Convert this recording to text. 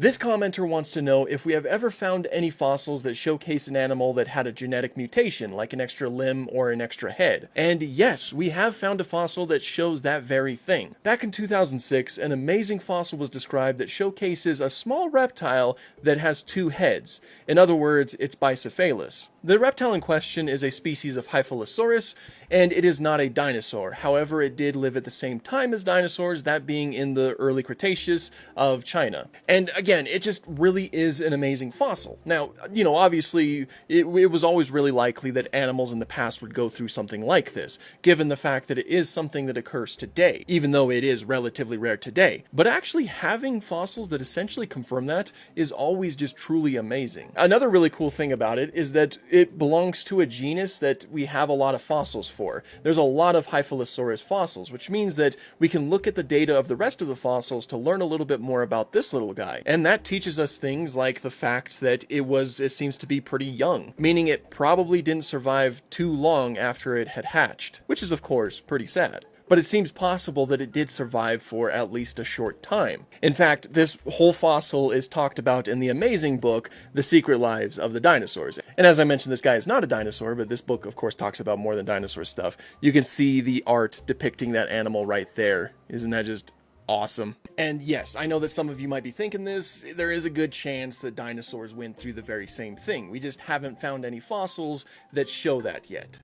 This commenter wants to know if we have ever found any fossils that showcase an animal that had a genetic mutation, like an extra limb or an extra head. And yes, we have found a fossil that shows that very thing. Back in 2006, an amazing fossil was described that showcases a small reptile that has two heads. In other words, it's bicephalous. The reptile in question is a species of Hyphalosaurus, and it is not a dinosaur. However, it did live at the same time as dinosaurs, that being in the early Cretaceous of China. And again, it just really is an amazing fossil. Now, obviously, it was always really likely that animals in the past would go through something like this, given the fact that it is something that occurs today, even though it is relatively rare today. But actually having fossils that essentially confirm that is always just truly amazing. Another really cool thing about it is that it belongs to a genus that we have a lot of fossils for. There's a lot of Hyphalosaurus fossils, which means that we can look at the data of the rest of the fossils to learn a little bit more about this little guy. And that teaches us things like the fact that it seems to be pretty young, meaning it probably didn't survive too long after it had hatched, which is of course pretty sad. But it seems possible that it did survive for at least a short time. In fact, this whole fossil is talked about in the amazing book, The Secret Lives of the Dinosaurs. And as I mentioned, this guy is not a dinosaur, but this book, of course, talks about more than dinosaur stuff. You can see the art depicting that animal right there. Isn't that just awesome? And yes, I know that some of you might be thinking this. There is a good chance that dinosaurs went through the very same thing. We just haven't found any fossils that show that yet.